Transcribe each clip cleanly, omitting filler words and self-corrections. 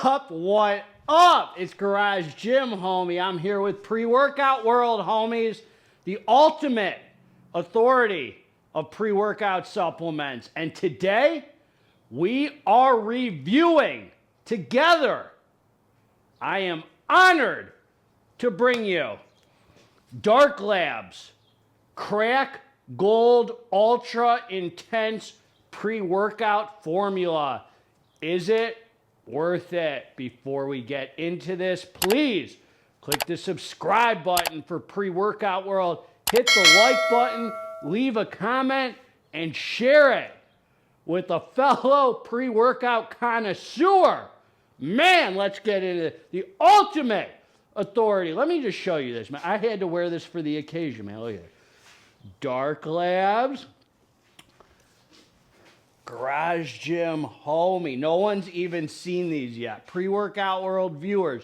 up? What up? It's Garage Gym, homie. I'm here with Pre-Workout World, homies. The ultimate authority of pre-workout supplements. And today, we are reviewing together. I am honored to bring you Dark Labs Crack Gold Ultra Intense Pre-Workout Formula. Is it worth it? Before we get into this, please click the subscribe button for Pre-Workout World. Hit the like button, leave a comment, and share it with a fellow pre-workout connoisseur. Man, let's get into the ultimate authority. Let me just show you this, man. I had to wear this for the occasion, man. Look at it. Dark Labs Garage Gym, homie. No one's even seen these yet. Pre-Workout World viewers,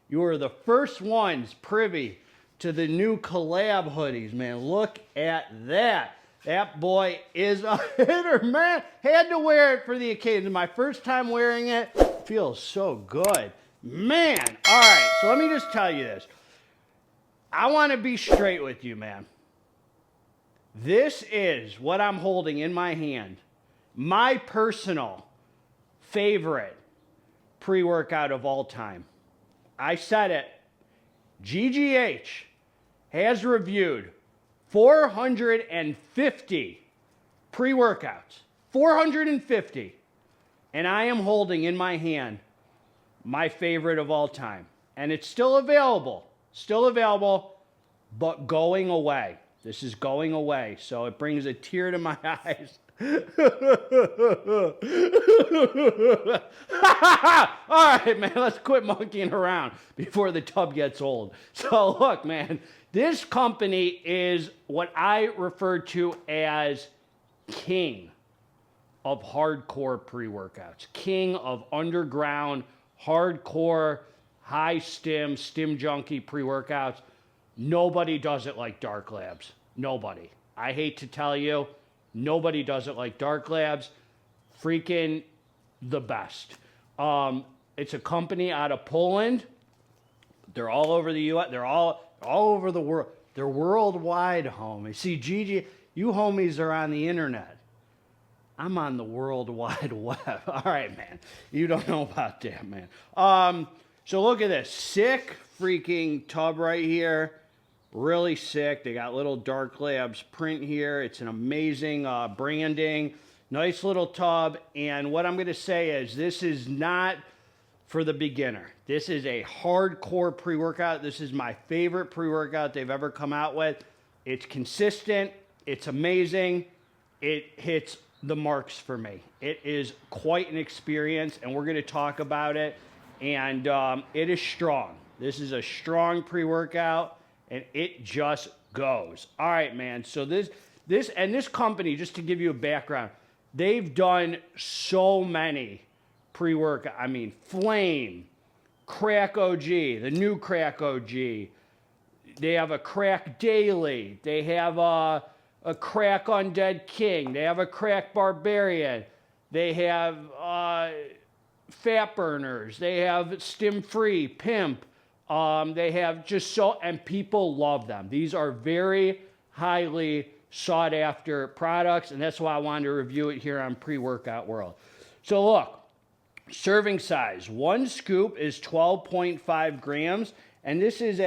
you are the first ones privy to the new collab hoodies, man. Look at that. That boy is a hitter, man. Had to wear it for the occasion. My first time wearing it. Feels so good. Man. All right, so let me just tell you this. I want to be straight with you, man. This is what I'm holding in my hand. My personal favorite pre-workout of all time. I said it. GGH has reviewed 450 pre-workouts. 450. And I am holding in my hand my favorite of all time. And it's still available. Still available, but going away. This is going away. So it brings a tear to my eyes. All right, man, let's quit monkeying around before the tub gets old. So look, man, this company is what I refer to as king of hardcore pre-workouts, king of underground, hardcore, high stim Junkie pre-workouts. Nobody does it like Dark Labs. Nobody. I hate to tell you, nobody does it like Dark Labs. Freaking the best. It's a company out of Poland. They're all over the U.S. They're all over the world. They're worldwide, homies. See, Gigi, you homies are on the internet. I'm on the World Wide Web. All right, man. You don't know about that, man. So look at this. Sick freaking tub right here. Really sick. They got little Dark Labs print here. It's an amazing branding. Nice little tub. And what I'm going to say is this is not for the beginner. This is a hardcore pre-workout. This is my favorite pre-workout they've ever come out with. It's consistent. It's amazing. It hits the marks for me. It is quite an experience, and we're going to talk about it. And it is strong. This is a strong pre-workout, and it just goes. All right, man. So this company, just to give you a background, they've done so many pre-workout. I mean, Flame, Crack OG, the new Crack OG. They have a Crack Daily. They have a Crack Undead King. They have a Crack Barbarian. They have Fat Burners. They have Stim Free, Pimp. They have just so, and people love them. These are very highly sought after products, and that's why I wanted to review it here on Pre-Workout World. So look, serving size. One scoop is 12.5 grams, and this is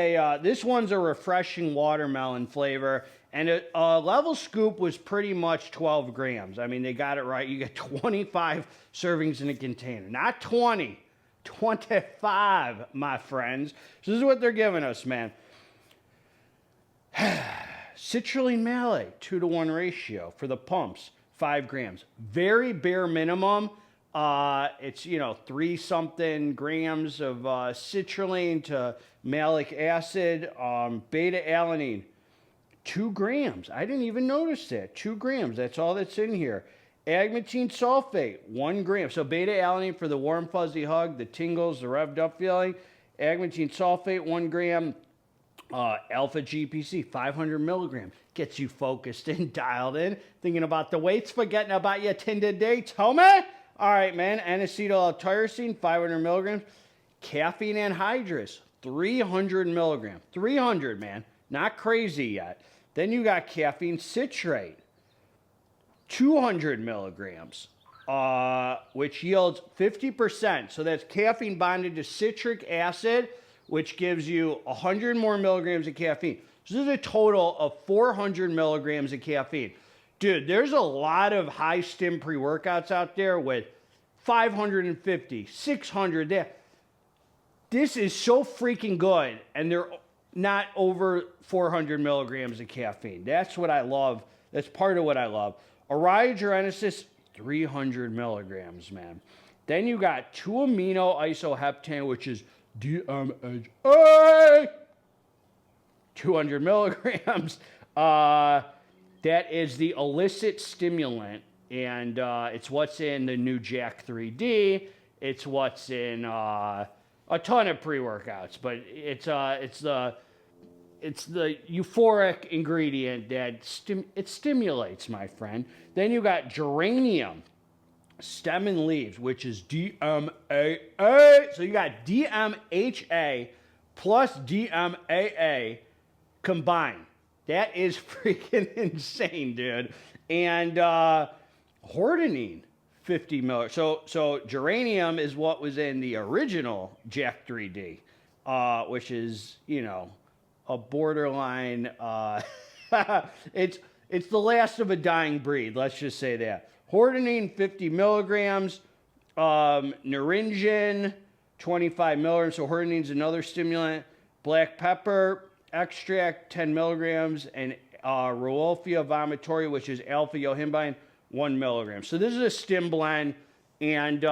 this one's a refreshing watermelon flavor, and a level scoop was pretty much 12 grams. I mean, they got it right. You get 25 servings in a container, not 20. 25, my friends. So this is what they're giving us, man. Citrulline malate, 2-to-1 ratio for the pumps, 5 grams. Very bare minimum. It's, 3-something grams of citrulline to malic acid, beta-alanine, 2 grams. I didn't even notice that. 2 grams. That's all that's in here. Agmatine sulfate, 1 gram. So beta-alanine for the warm, fuzzy hug, the tingles, the revved up feeling. Agmatine sulfate, 1 gram. Alpha GPC, 500 milligrams. Gets you focused and dialed in. Thinking about the weights, forgetting about your Tinder dates, homie. All right, man. N-acetyl-L-tyrosine, 500 milligrams. caffeine anhydrous, 300 milligrams. 300, man. Not crazy yet. Then you got caffeine citrate, 200 milligrams, which yields 50%. So that's caffeine bonded to citric acid, which gives you 100 more milligrams of caffeine. So this is a total of 400 milligrams of caffeine. Dude, there's a lot of high stim pre-workouts out there with 550, 600. This is so freaking good, and they're not over 400 milligrams of caffeine. That's what I love. That's part of what I love. Ariogenesis, 300 milligrams, man. Then you got 2-amino isoheptane, which is DMHA, 200 milligrams. That is the illicit stimulant, and it's what's in the new Jack 3D. It's what's in a ton of pre-workouts, but it's the euphoric ingredient that it stimulates, my friend. Then you got geranium, stem and leaves, which is DMAA. So you got DMHA plus DMAA combined. That is freaking insane, dude. And hordenine, 50 milligrams. So geranium is what was in the original Jack 3D, which is, you know, a borderline, it's the last of a dying breed, let's just say that. Hordenine, 50 milligrams, naringin, 25 milligrams, so hordenine's another stimulant, black pepper extract, 10 milligrams, and Rolfia vomitoria, which is alpha yohimbine, 1 milligram. So this is a stim blend, and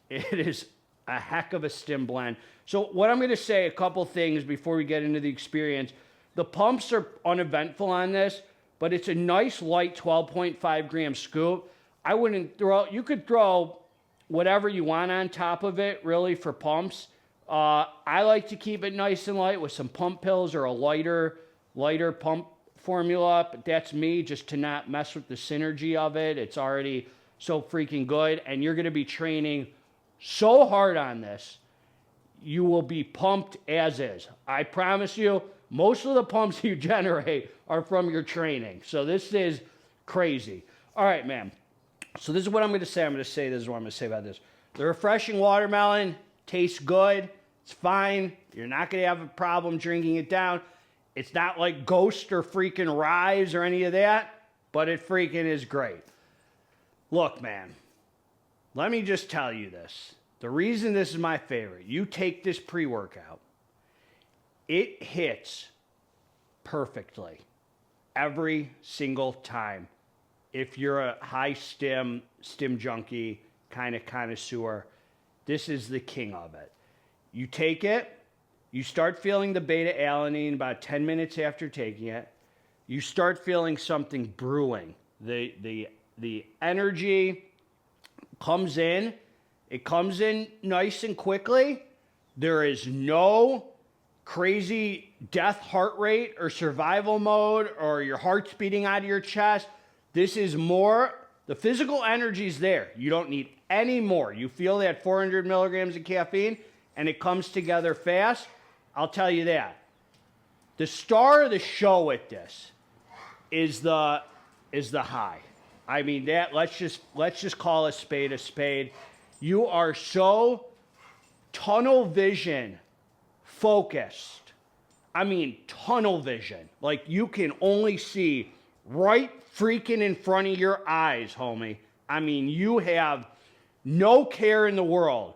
it is a heck of a stim blend. So what I'm going to say, a couple things before we get into the experience. The pumps are uneventful on this, but it's a nice light 12.5 gram scoop. I wouldn't throw, you could throw whatever you want on top of it, really, for pumps. I like to keep it nice and light with some pump pills or a lighter pump formula, but that's me, just to not mess with the synergy of it. It's already so freaking good, and you're going to be training so hard on this, you will be pumped as is. I promise you, most of the pumps you generate are from your training. So this is crazy. All right, man. So this is what I'm going to say. This is what I'm going to say about this. The refreshing watermelon tastes good. It's fine. You're not going to have a problem drinking it down. It's not like Ghost or freaking Rise or any of that, but it freaking is great. Look, man, let me just tell you this. The reason this is my favorite, you take this pre-workout, it hits perfectly every single time. If you're a high stim junkie kind of connoisseur, this is the king of it. You take it, you start feeling the beta-alanine about 10 minutes after taking it. You start feeling something brewing. The energy comes in. It comes in nice and quickly. There is no crazy death heart rate or survival mode or your heart's beating out of your chest. This is more, the physical energy is there. You don't need any more. You feel that 400 milligrams of caffeine and it comes together fast. I'll tell you that. The star of the show with this is the high. I mean, that let's just call a spade. You are so tunnel vision focused. I mean, tunnel vision. Like, you can only see right freaking in front of your eyes, homie. I mean, you have no care in the world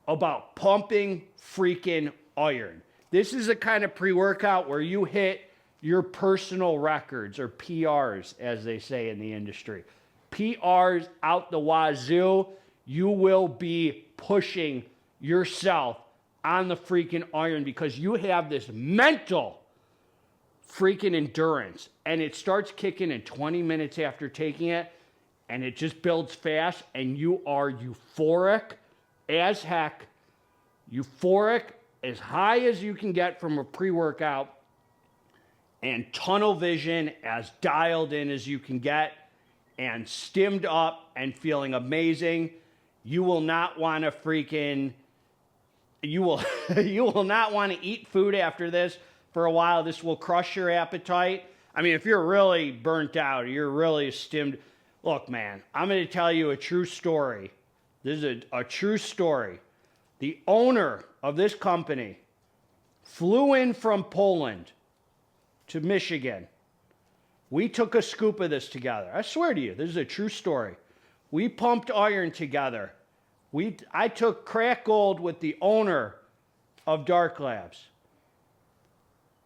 about pumping freaking iron. This is a kind of pre-workout where you hit your personal records, or PRs, as they say in the industry. PRs out the wazoo. You will be pushing yourself on the freaking iron because you have this mental freaking endurance, and it starts kicking in 20 minutes after taking it, and it just builds fast, and you are euphoric as heck, euphoric as high as you can get from a pre-workout, and tunnel vision as dialed in as you can get, and stimmed up and feeling amazing. You will not want to freaking You will you will not want to eat food after this for a while. This will crush your appetite. I mean, if you're really burnt out, you're really stimmed. Look, man, I'm going to tell you a true story. This is a true story. The owner of this company flew in from Poland to Michigan. We took a scoop of this together. I swear to you, this is a true story. We pumped iron together. I took crack gold with the owner of Dark Labs.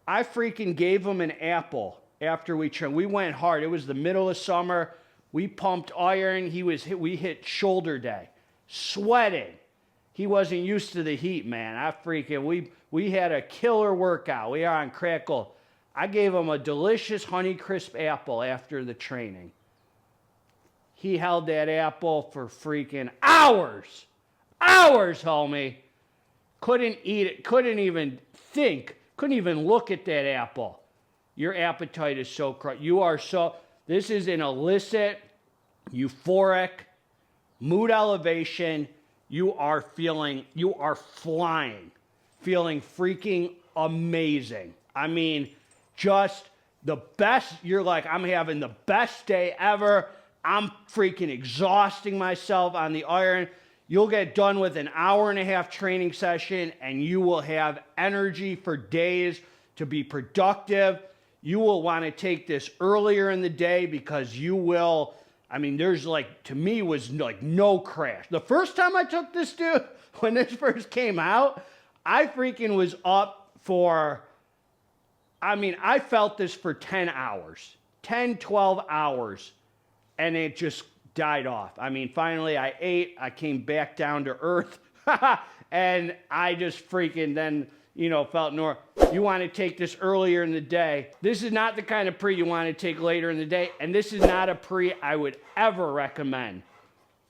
I freaking gave him an apple after we trained. We went hard. It was the middle of summer. We pumped iron. We hit shoulder day. Sweating. He wasn't used to the heat, man. We had a killer workout. We are on crack gold. I gave him a delicious Honeycrisp apple after the training. He held that apple for freaking hours. Hours, homie. Couldn't eat it. Couldn't even think. Couldn't even look at that apple. Your appetite is so crushed. This is an illicit, euphoric, mood elevation. You are flying. Feeling freaking amazing. I mean, just the best. You're like, I'm having the best day ever. I'm freaking exhausting myself on the iron. You'll get done with an hour and a half training session and you will have energy for days to be productive. You will want to take this earlier in the day because you will, I mean, there's like, to me was like no crash. The first time I took this, dude, when this first came out, I freaking was up for, I mean, I felt this for 10 hours, 10, 12 hours. And it just died off. I mean, finally I ate. I came back down to earth. And I just freaking then, felt normal. You want to take this earlier in the day. This is not the kind of pre you want to take later in the day. And this is not a pre I would ever recommend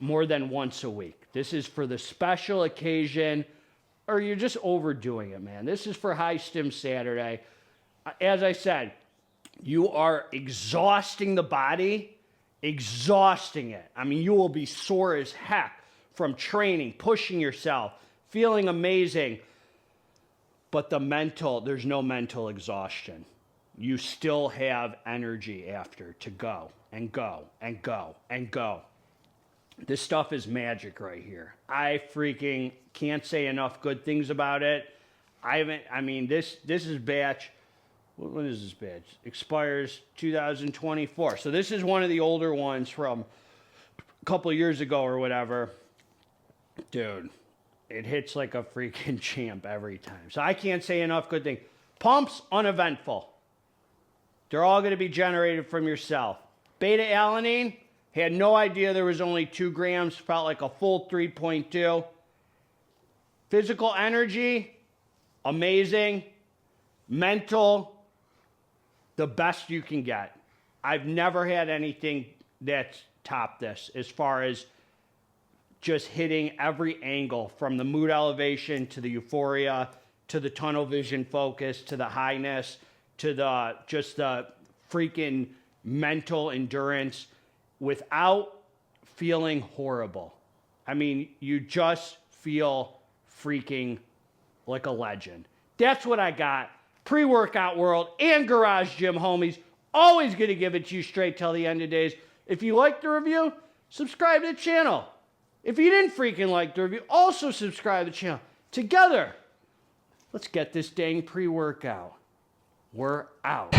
more than once a week. This is for the special occasion, or you're just overdoing it, man. This is for High Stim Saturday. As I said, you are exhausting the body. Exhausting it. I mean, you will be sore as heck from training, pushing yourself, feeling amazing. But there's no mental exhaustion. You still have energy after to go and go and go and go. This stuff is magic right here. I freaking can't say enough good things about it. This is batch. When is this badge? Expires 2024. So this is one of the older ones from a couple of years ago or whatever. Dude, it hits like a freaking champ every time. So I can't say enough good things. Pumps, uneventful. They're all going to be generated from yourself. Beta-alanine, had no idea there was only 2 grams. Felt like a full 3.2. Physical energy, amazing. Mental, the best you can get. I've never had anything that's topped this as far as just hitting every angle from the mood elevation to the euphoria to the tunnel vision focus to the highness to the freaking mental endurance without feeling horrible. I mean, you just feel freaking like a legend. That's what I got. Pre-workout world and garage gym homies. Always going to give it to you straight till the end of days. If you liked the review, subscribe to the channel. If you didn't freaking like the review, also subscribe to the channel. Together, let's get this dang pre-workout. We're out.